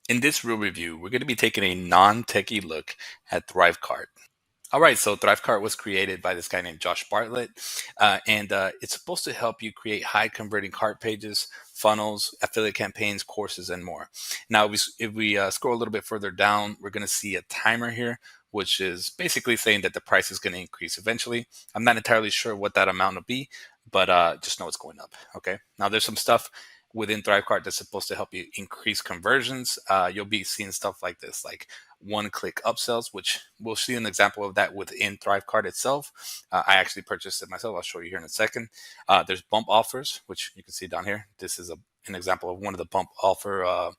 In this real review, we're going to be taking a non-techie look at ThriveCart. All right, so ThriveCart was created by this guy named Josh Bartlett, and it's supposed to help you create high converting cart pages, funnels, affiliate campaigns, courses, and more. Now, if we scroll a little bit further down, we're going to see a timer here, which is basically saying that the price is going to increase eventually. I'm not entirely sure what that amount will be, but just know it's going up. Okay. Now, there's some stuff within ThriveCart that's supposed to help you increase conversions. You'll be seeing stuff like this, like one-click upsells, which we'll see an example of that within ThriveCart itself. I actually purchased it myself. I'll show you here in a second. There's bump offers, which you can see down here. This is an example of one of the bump offer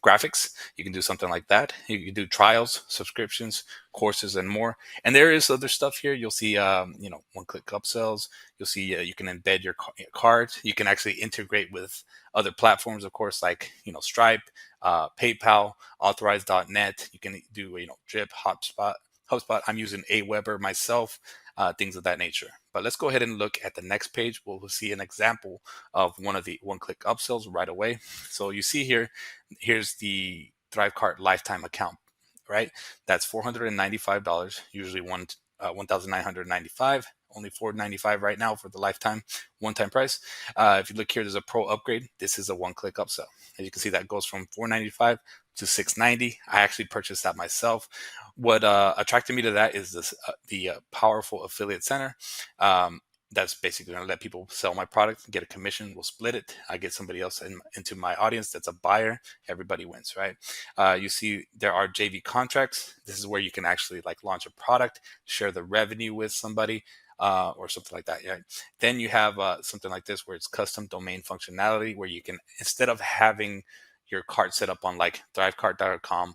graphics. You can do something like that. You can do trials, subscriptions, courses, and more. And there is other stuff here. You'll see, one-click upsells. You'll see you can embed your card. You can actually integrate with other platforms, of course, like Stripe, PayPal, Authorize.net. You can do Drip, HubSpot. I'm using Aweber myself, things of that nature. But let's go ahead and look at the next page. We'll see an example of one of the one-click upsells right away. So you see here, here's the ThriveCart lifetime account, right? That's $495, usually 1,995. Only $495 right now for the lifetime one-time price. If you look here, there's a pro upgrade. This is a one-click upsell. As you can see, that goes from $495 to $690. I actually purchased that myself. What attracted me to that is the powerful affiliate center. That's basically going to let people sell my product, get a commission. We'll split it. I get somebody else into my audience that's a buyer. Everybody wins, right? You see, there are JV contracts. This is where you can actually like launch a product, share the revenue with somebody, or something like that. Yeah. Then you have something like this where it's custom domain functionality, where you can, instead of having your cart set up on like thrivecart.com,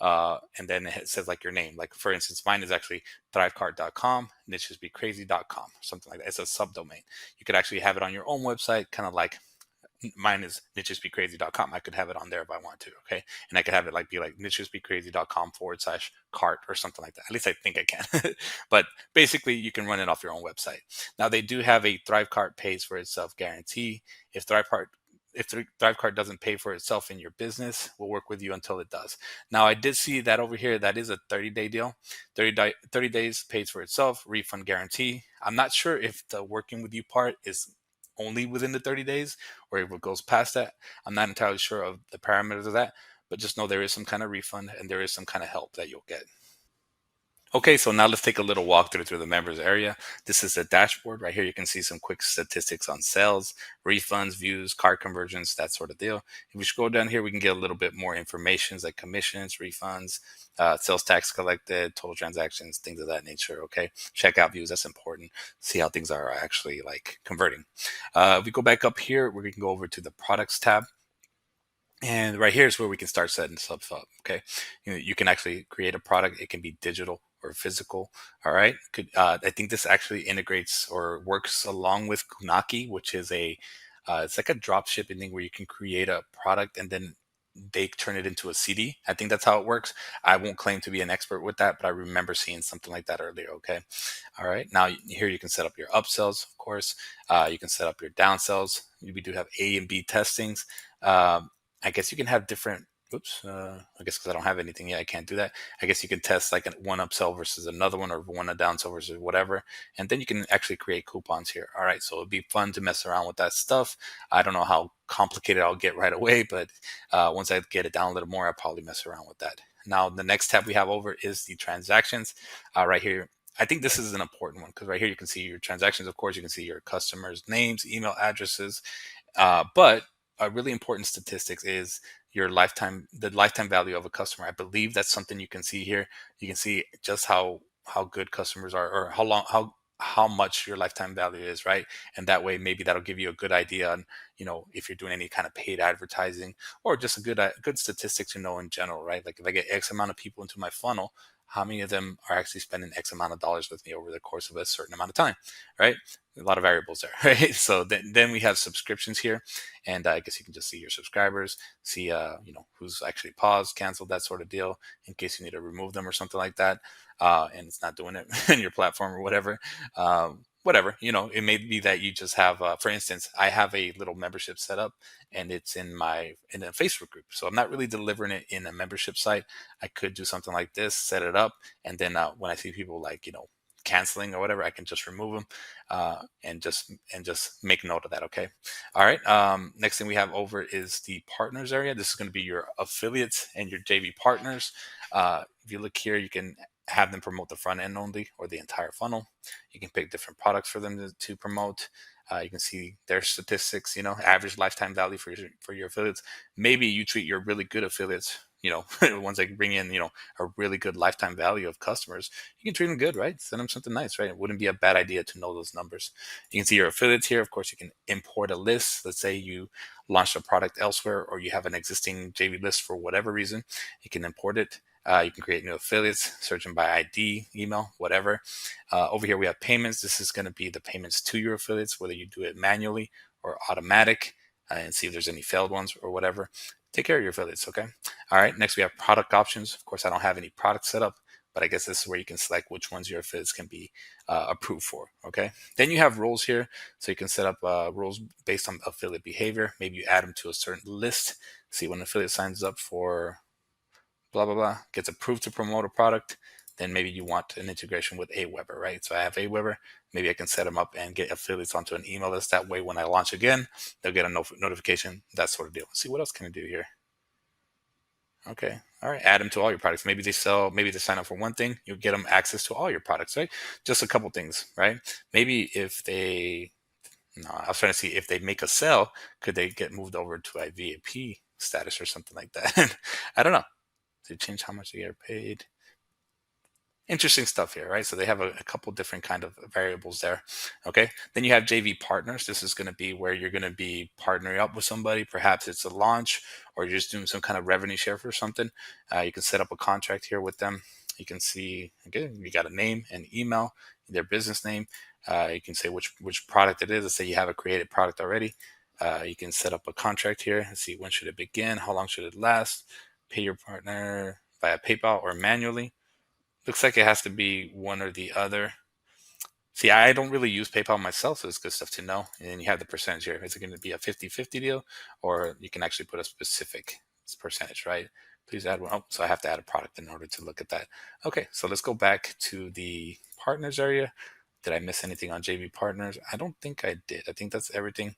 and then it says like your name. Like for instance, mine is actually thrivecart.com, nichesbecrazy.com, something like that. It's a subdomain. You could actually have it on your own website, kind of like mine is nichesbecrazy.com. I could have it on there if I want to. Okay. And I could have it like be like nichesbecrazy.com/cart or something like that. At least I think I can. But basically, you can run it off your own website. Now, they do have a ThriveCart pays for itself guarantee. If ThriveCart doesn't pay for itself in your business, we'll work with you until it does. Now, I did see that over here. That is a 30-day deal. 30 days pays for itself, refund guarantee. I'm not sure if the working with you part is only within the 30 days or if it goes past that. I'm not entirely sure of the parameters of that, but just know there is some kind of refund and there is some kind of help that you'll get. Okay, so now let's take a little walkthrough through the members area. This is the dashboard. Right here, you can see some quick statistics on sales, refunds, views, cart conversions, that sort of deal. If we scroll down here, we can get a little bit more information like commissions, refunds, sales tax collected, total transactions, things of that nature. Okay, checkout views, that's important. See how things are actually like converting. If we go back up here, we can go over to the products tab. And right here is where we can start setting stuff up. Okay, you can actually create a product. It can be digital or physical. All right. I think this actually integrates or works along with Kunaki, which is it's like a drop shipping thing where you can create a product and then they turn it into a CD. I think that's how it works. I won't claim to be an expert with that, but I remember seeing something like that earlier. Okay. All right. Now here you can set up your upsells, of course. You can set up your downsells. We do have A and B testings. I guess you can have different. Oops. I guess because I don't have anything yet, I can't do that. I guess you can test like one upsell versus another one, or one a downsell versus whatever, and then you can actually create coupons here. All right, so it'd be fun to mess around with that stuff. I don't know how complicated I'll get right away, but once I get it down a little more, I'll probably mess around with that. Now, the next tab we have over is the transactions. Right here, I think this is an important one because right here you can see your transactions. Of course, you can see your customers' names, email addresses, but a really important statistics is the lifetime value of a customer. I believe that's something you can see here. You can see just how good customers are, or how much your lifetime value is, right? And that way, maybe that'll give you a good idea on, if you're doing any kind of paid advertising, or just a good statistics to know in general, right? Like if I get X amount of people into my funnel, how many of them are actually spending X amount of dollars with me over the course of a certain amount of time, right? A lot of variables there, right? So then we have subscriptions here, and I guess you can just see your subscribers, see who's actually paused, canceled, that sort of deal, in case you need to remove them or something like that, and it's not doing it in your platform or whatever. whatever, it may be that you just have, for instance, I have a little membership set up, and it's in a Facebook group. So I'm not really delivering it in a membership site. I could do something like this, set it up, and then when I see people like, canceling or whatever, I can just remove them, and just make note of that. Okay. All right. Next thing we have over is the partners area. This is going to be your affiliates and your JV partners. If you look here, you can have them promote the front end only or the entire funnel. You can pick different products for them to promote. You can see their statistics, average lifetime value for your affiliates. Maybe you treat your really good affiliates, ones that bring in, a really good lifetime value of customers. You can treat them good, right? Send them something nice, right? It wouldn't be a bad idea to know those numbers. You can see your affiliates here. Of course, you can import a list. Let's say you launched a product elsewhere, or you have an existing JV list for whatever reason. You can import it. You can create new affiliates, search them by ID, email, whatever. Over here, we have payments. This is going to be the payments to your affiliates, whether you do it manually or automatic, and see if there's any failed ones or whatever. Take care of your affiliates, okay? All right, next we have product options. Of course, I don't have any products set up, but I guess this is where you can select which ones your affiliates can be approved for, okay? Then you have rules here. So you can set up rules based on affiliate behavior. Maybe you add them to a certain list. See, when an affiliate signs up for blah, blah, blah, gets approved to promote a product, then maybe you want an integration with Aweber, right? So I have Aweber. Maybe I can set them up and get affiliates onto an email list. That way, when I launch again, they'll get a notification, that sort of deal. Let's see, what else can I do here? Okay. All right. Add them to all your products. Maybe they sign up for one thing, you'll get them access to all your products, right? Just a couple things, right? Maybe no, I was trying to see if they make a sale, could they get moved over to a VIP status or something like that? I don't know. To change how much they get paid. Interesting stuff here, right? So they have a couple different kind of variables there. Okay. Then you have JV partners. This is going to be where you're going to be partnering up with somebody. Perhaps it's a launch, or you're just doing some kind of revenue share for something. You can set up a contract here with them. You can see, again, you got a name and email, their business name. You can say which product it is. Let's say you have a created product already. You can set up a contract here and see when should it begin, how long should it last, pay your partner via PayPal or manually. Looks like it has to be one or the other. See, I don't really use PayPal myself, so it's good stuff to know. And you have the percentage here. Is it going to be a 50-50 deal, or you can actually put a specific percentage, right? Please add one. Oh, so I have to add a product in order to look at that. Okay, so let's go back to the partners area. Did I miss anything on JV partners? I don't think I did. I think that's everything.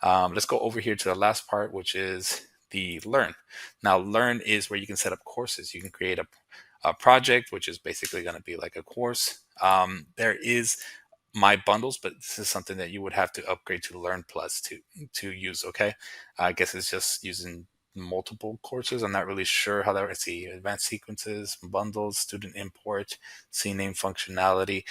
Let's go over here to the last part, which is the learn. Now, learn is where you can set up courses. You can create a project, which is basically going to be like a course. There is my bundles, but this is something that you would have to upgrade to Learn Plus to use. Okay, I guess it's just using multiple courses. I'm not really sure how that. Let's see, advanced sequences, bundles, student import, CNAME functionality.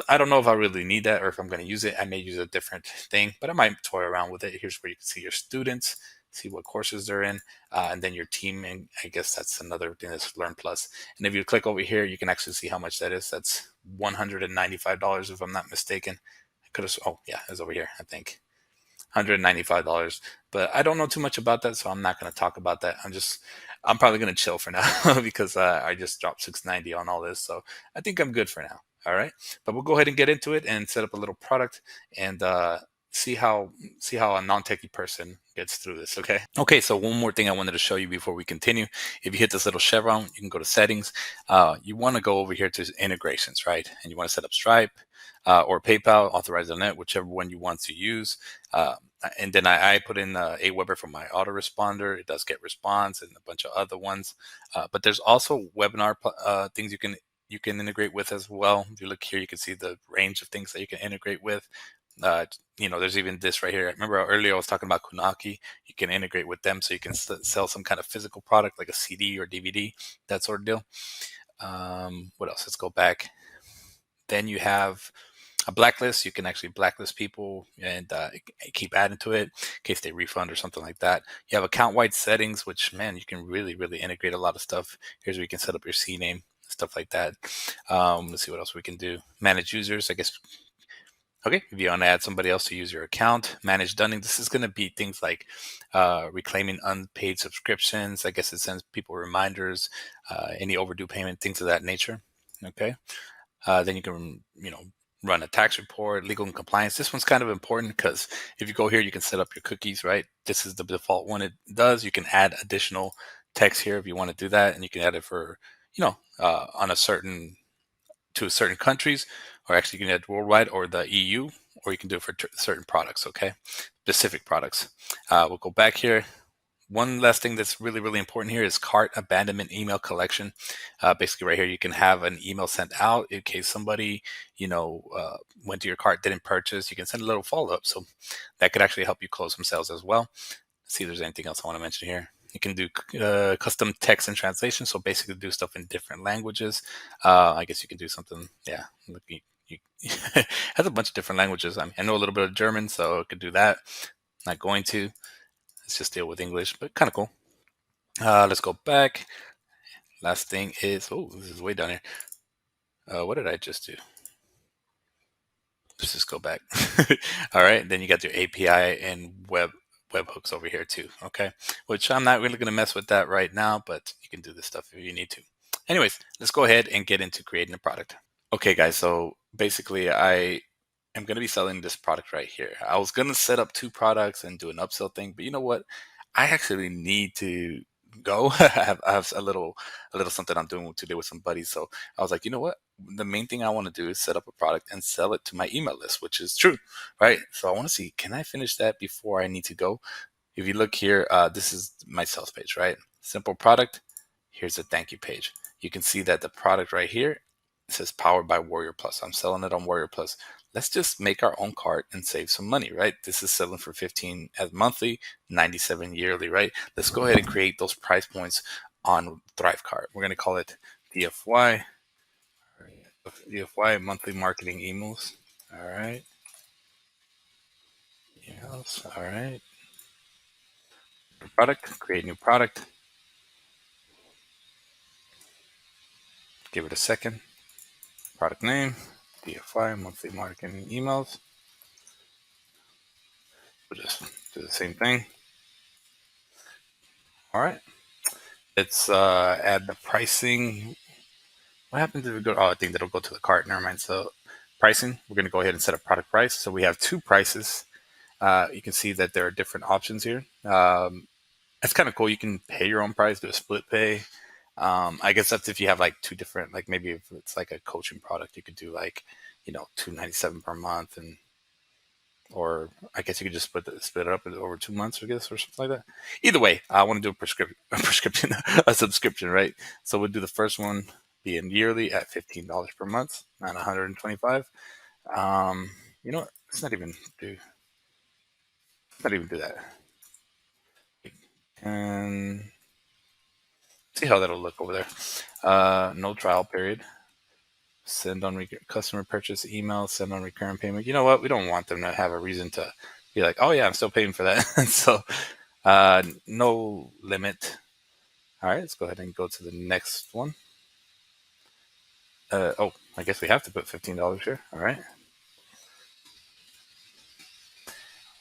I don't know if I really need that or if I'm going to use it. I may use a different thing, but I might toy around with it. Here's where you can see your students, see what courses they're in, and then your team. And I guess that's another thing that's Learn Plus. And if you click over here, you can actually see how much that is. That's $195 if I'm not mistaken. I could have, oh yeah, it's over here, I think. $195, but I don't know too much about that, so I'm not going to talk about that. I'm probably going to chill for now because I just dropped $690 on all this, so I think I'm good for now. All right, but we'll go ahead and get into it and set up a little product and see how a non-techie person gets through this. Okay, so one more thing I wanted to show you before we continue. If you hit this little chevron, you can go to settings. You want to go over here to integrations, right? And you want to set up Stripe or PayPal, authorize the net, whichever one you want to use. And then I put in Aweber for my autoresponder. It does get response and a bunch of other ones. But there's also webinar things you can integrate with as well. If you look here, you can see the range of things that you can integrate with. There's even this right here. Remember earlier I was talking about Kunaki. You can integrate with them so you can sell some kind of physical product like a CD or DVD, that sort of deal. What else? Let's go back. Then you have a blacklist. You can actually blacklist people and keep adding to it in case they refund or something like that. You have account-wide settings, which, man, you can really, really integrate a lot of stuff. Here's where you can set up your CNAME, stuff like that. Let's see what else we can do. Manage users, I guess. Okay, if you want to add somebody else to use your account, manage dunning. This is going to be things like reclaiming unpaid subscriptions. I guess it sends people reminders, any overdue payment, things of that nature. Okay. Then you can, run a tax report, legal and compliance. This one's kind of important because if you go here, you can set up your cookies, right? This is the default one it does. You can add additional text here if you want to do that, and you can add it for, on a certain to certain countries, or actually you can add worldwide or the EU, or you can do it for certain products, okay? Specific products. We'll go back here. One last thing that's really, really important here is cart abandonment email collection. Basically, right here, you can have an email sent out in case somebody, went to your cart, didn't purchase. You can send a little follow up. So that could actually help you close some sales as well. Let's see if there's anything else I want to mention here. You can do custom text and translation. So basically, do stuff in different languages. I guess you can do something. Yeah, look, has a bunch of different languages. I know a little bit of German, so I could do that. Not going to. Let's just deal with English, but kind of cool. Let's go back. Last thing is, this is way down here. What did I just do? Let's just go back. All right, then you got your API and webhooks over here too. Okay, which I'm not really going to mess with that right now, but you can do this stuff if you need to. Anyways, let's go ahead and get into creating a product. Okay, guys. So basically, I am going to be selling this product right here. I was going to set up two products and do an upsell thing, but you know what? I actually need to go. I have a little something I'm doing today with some buddies. So I was like, you know what? The main thing I want to do is set up a product and sell it to my email list, which is true, right? So I want to see, can I finish that before I need to go? If you look here, this is my sales page, right? Simple product. Here's a thank you page. You can see that the product right here, it says powered by Warrior Plus. I'm selling it on Warrior Plus. Let's just make our own cart and save some money, right? This is selling for 15 as monthly, 97 yearly, right? Let's go ahead and create those price points on ThriveCart. We're going to call it DFY monthly marketing emails. All right. Emails. All right. Product, create new product. Give it a second. Product name, DFY monthly marketing emails. We'll just do the same thing. All right. Let's add the pricing. What happens if we go? Oh, I think that'll go to the cart. Never mind. So pricing, we're going to go ahead and set a product price. So we have two prices. You can see that there are different options here. It's kind of cool. You can pay your own price, do a split pay. I guess that's if you have like two different, like maybe if it's like a coaching product, you could do like, $297 per month, or I guess you could just split it up over 2 months, I guess, or something like that. Either way, I want to do a subscription, right? So we'll do the first one being yearly at $15 per month, not 125. You know what? Let's not even do that. And see how that'll look over there. No trial period. Send on customer purchase email. Send on recurring payment. You know what? We don't want them to have a reason to be like, oh yeah, I'm still paying for that. So no limit. All right, let's go ahead and go to the next one. I guess we have to put $15 here. All right.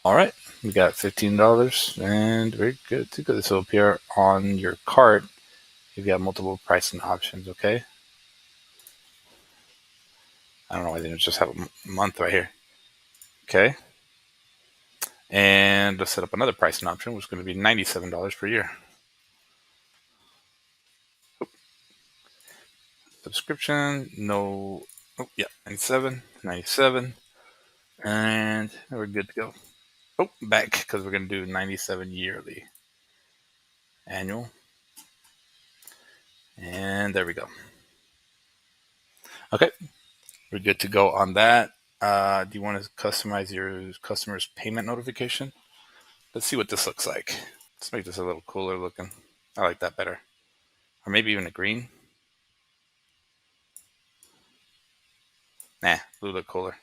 All right, we got $15, and we're good to go. This will appear on your cart if you have multiple pricing options. Okay. I don't know why they didn't just have a month right here. Okay. And let's set up another pricing option, which is going to be $97 per year. Subscription, no. Oh, yeah, 97, and we're good to go. Oh, back, because we're going to do 97 yearly. Annual. And there we go. Okay, we're good to go on that. Do you want to customize your customer's payment notification? Let's see what this looks like. Let's make this a little cooler looking. I like that better. Or maybe even a green. Nah, blue look cooler.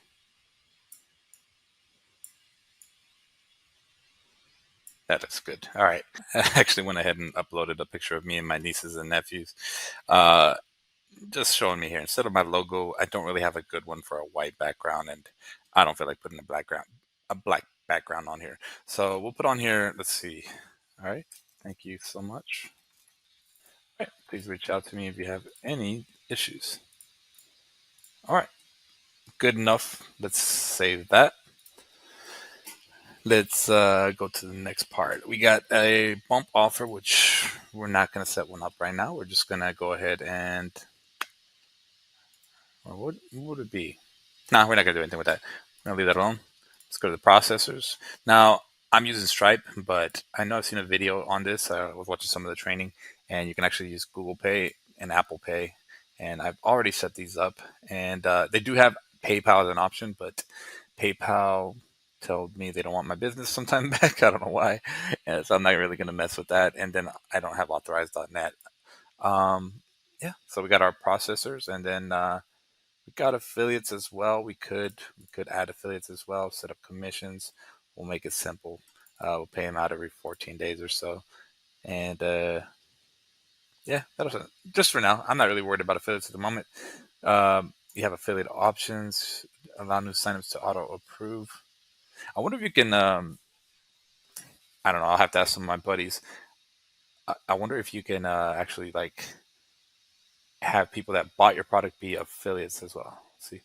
That looks good. All right. I actually went ahead and uploaded a picture of me and my nieces and nephews. Uh, just showing me here. Instead of my logo, I don't really have a good one for a white background, and I don't feel like putting a black background on here. So we'll put on here, let's see. All right. Thank you so much. All right. Please reach out to me if you have any issues. All right. good enough. Let's save that. Let's go to the next part. We got a bump offer, which we're not going to set one up right now. We're just going to go ahead and, well, what would it be? No, we're not going to do anything with that. We're going to leave that alone. Let's go to the processors. Now, I'm using Stripe, but I know I've seen a video on this. I was watching some of the training, and you can actually use Google Pay and Apple Pay. And I've already set these up. And they do have PayPal as an option, but PayPal told me they don't want my business sometime back. I don't know why. And so I'm not really going to mess with that. And then I don't have authorized.net. Um, yeah, so we got our processors, and then we got affiliates as well. We could add affiliates as well, set up commissions. We'll make it simple. We'll pay them out every 14 days or so. And yeah, that'll just for now. I'm not really worried about affiliates at the moment. You have affiliate options, allow new signups to auto approve. I wonder if you can. I don't know. I'll have to ask some of my buddies. I wonder if you can actually like have people that bought your product be affiliates as well. Let's see,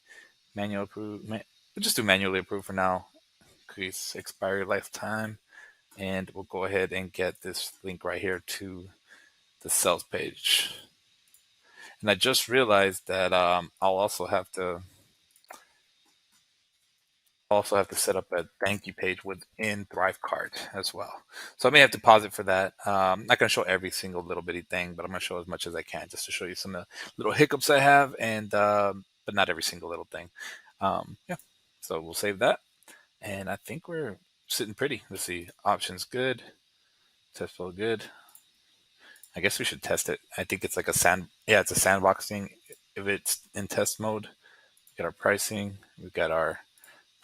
manual approve. We'll just do manually approve for now. Increase expiry lifetime, and we'll go ahead and get this link right here to the sales page. And I just realized that I'll also have to set up a thank you page within ThriveCart as well. So I may have to pause it for that. I'm not going to show every single little bitty thing, but I'm going to show as much as I can just to show you some of the little hiccups I have, and but not every single little thing. Yeah, so we'll save that, and I think we're sitting pretty. Let's see, options good, test flow good. I guess we should test it. I think it's like it's a sandbox thing. If it's in test mode, we got our pricing, we got our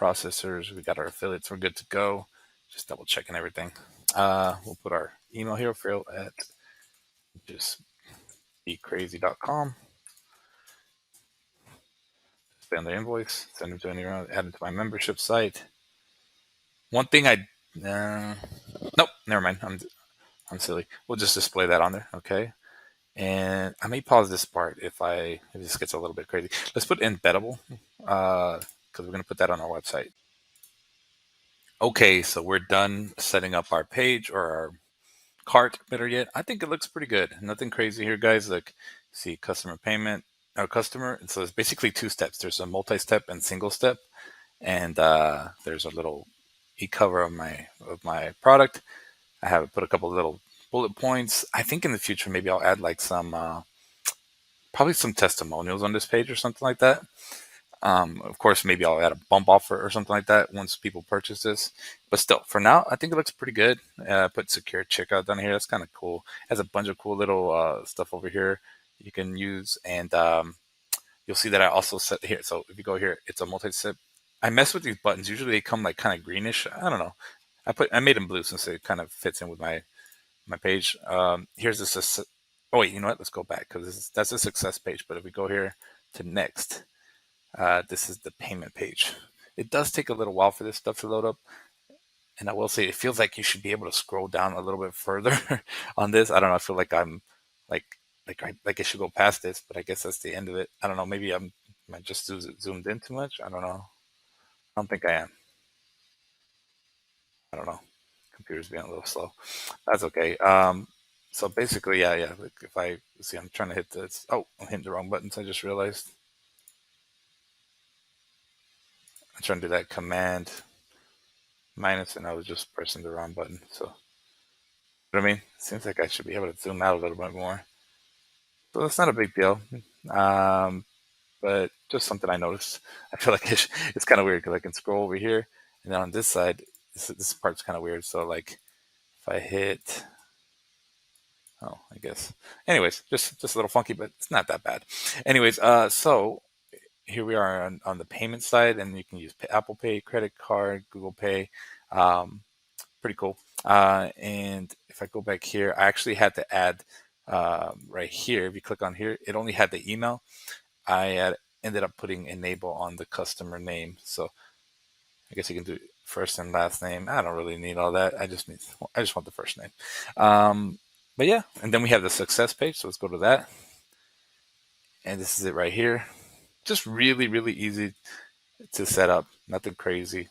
processors, we got our affiliates, we're good to go. Just double checking everything. We'll put our email here, Phil at just becrazy.com. Stay on the invoice, send them to anyone, add it to my membership site. One thing nope, never mind. I'm silly. We'll just display that on there, okay? And I may pause this part if this gets a little bit crazy. Let's put embeddable, because we're going to put that on our website. Okay, so we're done setting up our page or our cart, better yet. I think it looks pretty good. Nothing crazy here, guys. Like, see customer payment, or customer. And so it's basically two steps. There's a multi-step and single step. And there's a little e-cover of my product. I have put a couple of little bullet points. I think in the future, maybe I'll add like probably some testimonials on this page or something like that. Of course, maybe I'll add a bump offer or something like that once people purchase this. But still, for now, I think it looks pretty good. Put secure checkout down here. That's kind of cool. It has a bunch of cool little stuff over here you can use. And you'll see that I also set here. So if you go here, it's a multi-step. I mess with these buttons. Usually they come like kind of greenish. I don't know. I made them blue since it kind of fits in with my page. Here's this. Oh wait, you know what? Let's go back because that's a success page. But if we go here to next, this is the payment page. It does take a little while for this stuff to load up. And I will say, it feels like you should be able to scroll down a little bit further on this. I don't know. I feel like I'm like I should go past this, but I guess that's the end of it. I don't know. Maybe am I just zoomed in too much? I don't know. I don't think I am. I don't know. Computer's being a little slow. That's okay. So basically, yeah. Like if I see, I'm trying to hit this. Oh, I'm hitting the wrong buttons. I just realized. I'm trying to do that command minus, and I was just pressing the wrong button. So, what I mean, it seems like I should be able to zoom out a little bit more. So it's not a big deal. But just something I noticed. I feel like it's kind of weird because I can scroll over here, and then on this side, this part's kind of weird. So like, if I hit, oh, I guess. Anyways, just a little funky, but it's not that bad. Anyways, so here we are on the payment side, and you can use Apple Pay, credit card, Google Pay. Pretty cool. And if I go back here, I actually had to add right here. If you click on here, it only had the email. I ended up putting enable on the customer name. So I guess you can do first and last name. I don't really need all that. I just want the first name. But yeah, and then we have the success page. So let's go to that. And this is it right here. Just really, really easy. to set up. Nothing crazy.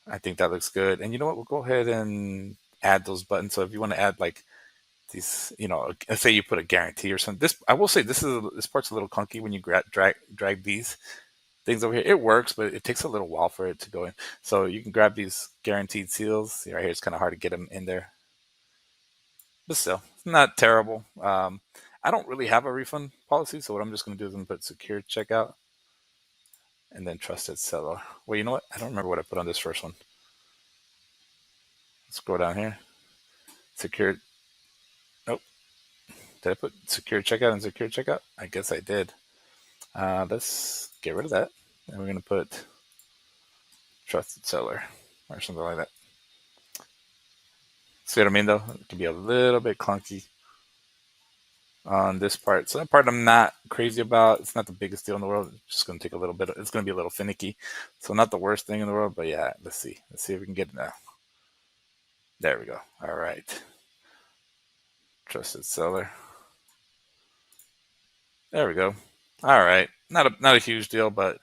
I think that looks good. And you know what? We'll go ahead and add those buttons. So if you want to add like these, let's say you put a guarantee or something. This, I will say, this part's a little clunky when you drag these things over here. It works, but it takes a little while for it to go in. So you can grab these guaranteed seals. See right here, it's kind of hard to get them in there, but still, it's not terrible. I don't really have a refund policy, so what I'm just going to do is I'm going to put secure checkout and then trusted seller. Well, you know what? I don't remember what I put on this first one. Scroll down here. Secure. Nope. Did I put secure checkout and secure checkout? I guess I did. Let's get rid of that. And we're going to put trusted seller or something like that. See what I mean, though? It can be a little bit clunky on this part. So that part I'm not crazy about. It's not the biggest deal in the world. It's just going to take a little bit. It's going to be a little finicky. So not the worst thing in the world, but yeah, let's see. Let's see if we can get it now. There we go. All right. Trusted seller. There we go. All right. Not a huge deal, but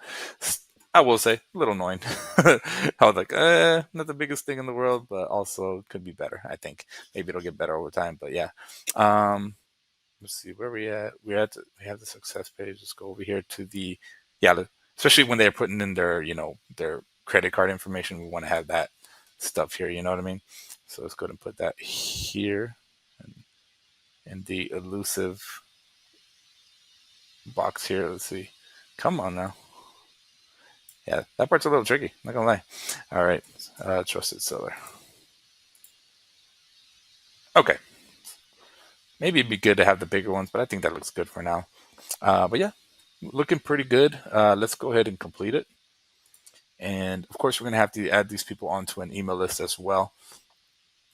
I will say a little annoying. I was like, not the biggest thing in the world, but also could be better. I think maybe it'll get better over time. But yeah. Let's see where we at. We have the success page. Let's go over here to the especially when they're putting in their their credit card information. We want to have that stuff here. You know what I mean? So let's go ahead and put that here in the elusive box here. Let's see. Come on now. Yeah, that part's a little tricky. Not gonna lie. All right, trusted seller. Okay. Maybe it'd be good to have the bigger ones, but I think that looks good for now. But yeah, looking pretty good. Let's go ahead and complete it. And of course, we're going to have to add these people onto an email list as well,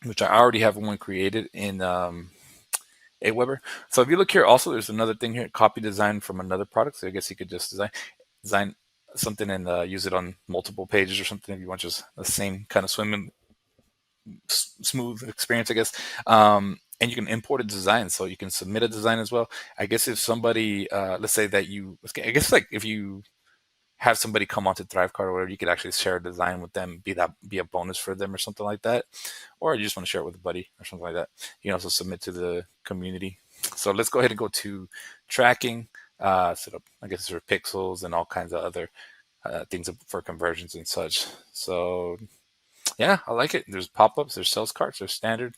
which I already have one created in Aweber. So if you look here, also there's another thing here: copy design from another product. So I guess you could just design something and use it on multiple pages or something if you want just the same kind of smooth experience, I guess. And you can import a design, so you can submit a design as well. I guess if somebody, let's say that I guess like if you have somebody come onto ThriveCart or whatever, you could actually share a design with them, be a bonus for them or something like that. Or you just want to share it with a buddy or something like that. You can also submit to the community. So let's go ahead and go to tracking, set up, I guess, for pixels and all kinds of other things for conversions and such. So yeah, I like it. There's pop-ups, there's sales carts, there's standard.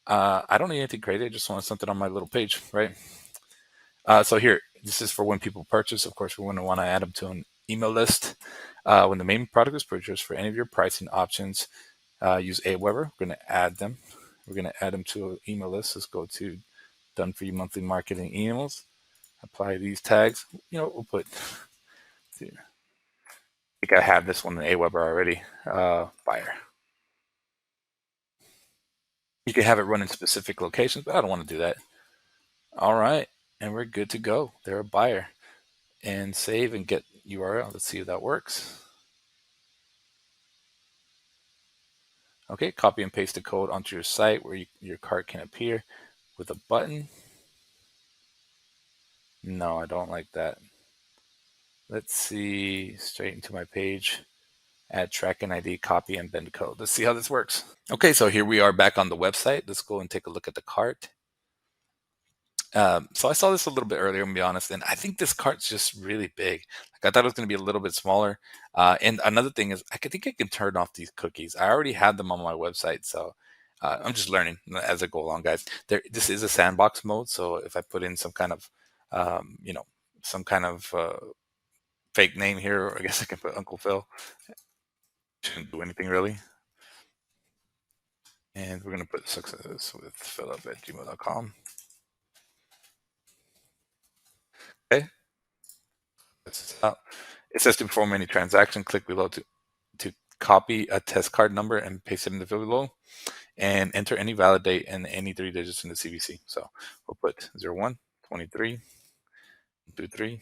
I don't need anything crazy. I just want something on my little page, right? So here, this is for when people purchase. Of course, we want to add them to an email list. When the main product is purchased for any of your pricing options, use Aweber. We're going to add them. We're going to add them to an email list. Let's go to Done For You Monthly Marketing Emails. Apply these tags. We'll put, I think I have this one in Aweber already. Buyer. You can have it run in specific locations, but I don't want to do that. All right. And we're good to go. They're a buyer. And save and get URL. Let's see if that works. Okay, copy and paste the code onto your site where your cart can appear with a button. No, I don't like that. Let's see, straight into my page, add tracking ID, copy, and bend code. Let's see how this works. Okay, so here we are back on the website. Let's go and take a look at the cart. So I saw this a little bit earlier, I'm gonna be honest, and I think this cart's just really big. Like I thought it was gonna be a little bit smaller. And another thing is, think I can turn off these cookies. I already had them on my website, so I'm just learning as I go along, guys. This is a sandbox mode, so if I put in some kind of, some kind of fake name here, or I guess I can put Uncle Phil. Shouldn't do anything really. And we're gonna put success with philip@gmail.com. Okay. It says to perform any transaction, click below to copy a test card number and paste it in the field below, and enter any valid date and any 3 digits in the CVC. So we'll put 01, 23, 23,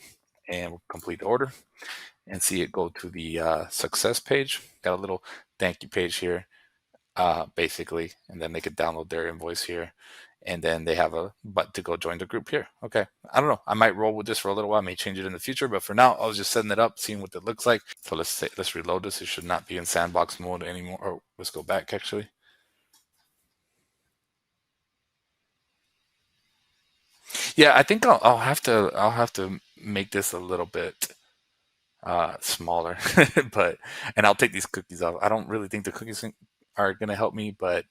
and we'll complete the order and see it go to the success page. Got a little thank you page here, basically, and then they could download their invoice here. and then they have a button to go join the group here. Okay, I don't know. I might roll with this for a little while. I may change it in the future, but for now, I was just setting it up, seeing what it looks like. So let's reload this. It should not be in sandbox mode anymore. Oh, let's go back actually. Yeah, I think I'll have to make this a little bit smaller, but and I'll take these cookies off. I don't really think the cookies are gonna help me, but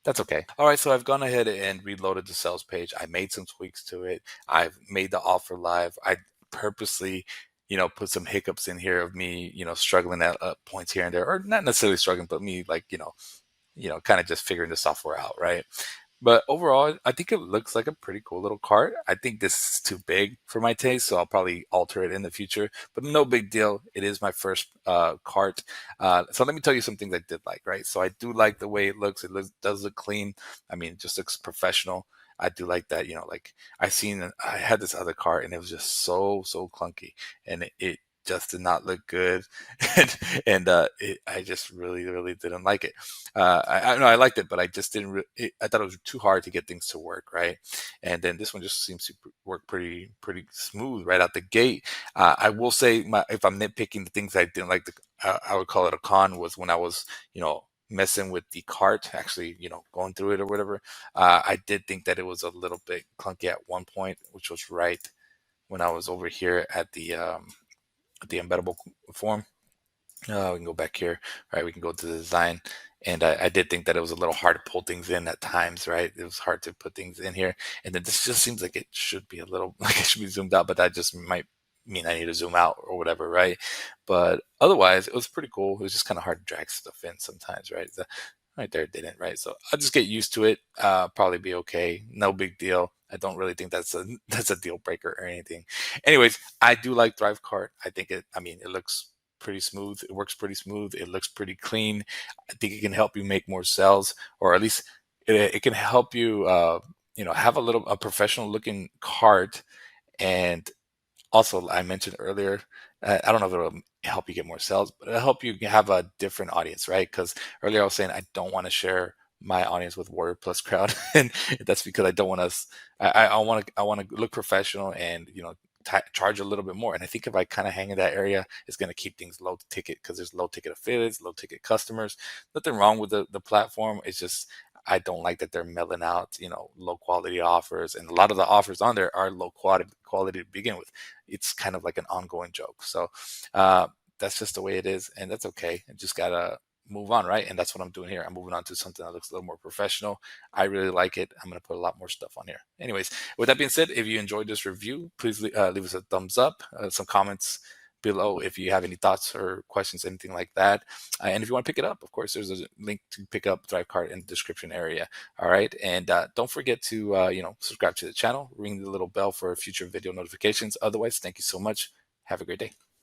that's okay. All right, so I've gone ahead and reloaded the sales page. I made some tweaks to it. I've made the offer live. I purposely, put some hiccups in here of me, struggling at points here and there, or not necessarily struggling, but me like, kind of just figuring the software out, right? But overall, I think it looks like a pretty cool little cart. I think this is too big for my taste, so I'll probably alter it in the future. But no big deal. It is my first cart. So let me tell you some things I did like, right? So I do like the way it looks. Does look clean. I mean, it just looks professional. I do like that, like I had this other cart and it was just so clunky and it just did not look good. And I just really didn't like it. I know I liked it, but I just didn't. I thought it was too hard to get things to work, right? And then this one just seems to work pretty smooth right out the gate. I will say, if I'm nitpicking the things I didn't like, I would call it a con was when I was, messing with the cart, actually, going through it or whatever. I did think that it was a little bit clunky at one point, which was right when I was over here at the embeddable form. We can go back here, right? We can go to the design. And I did think that it was a little hard to pull things in at times, right? It was hard to put things in here. And then this just seems like it should be a little, like it should be zoomed out, but that just might mean I need to zoom out or whatever, right? But otherwise, it was pretty cool. It was just kind of hard to drag stuff in sometimes, right? Right there, it didn't, right? So I'll just get used to it. Probably be okay. No big deal. I don't really think that's a that's a deal breaker or anything. Anyways, I do like ThriveCart. I mean, it looks pretty smooth. It works pretty smooth. It looks pretty clean. I think it can help you make more sales, or at least it can help you, have a professional looking cart. And also, I mentioned earlier, I don't know if it'll help you get more sales, but it'll help you have a different audience, right? Because earlier I was saying I don't want to share my audience with Warrior Plus crowd, and that's because I don't want to. I want to look professional and charge a little bit more. And I think if I kind of hang in that area, it's going to keep things low ticket because there's low ticket affiliates, low ticket customers. Nothing wrong with the platform. It's just I don't like that they're mailing out, low quality offers, and a lot of the offers on there are low quality to begin with. It's kind of like an ongoing joke. So that's just the way it is, and that's okay. I just gotta move on, right? And that's what I'm doing here. I'm moving on to something that looks a little more professional. I really like it. I'm gonna put a lot more stuff on here. Anyways, with that being said, if you enjoyed this review, please leave us a thumbs up, some comments below if you have any thoughts or questions, anything like that. And if you want to pick it up, of course, there's a link to pick up ThriveCart in the description area. All right. And don't forget to, subscribe to the channel, ring the little bell for future video notifications. Otherwise, thank you so much. Have a great day.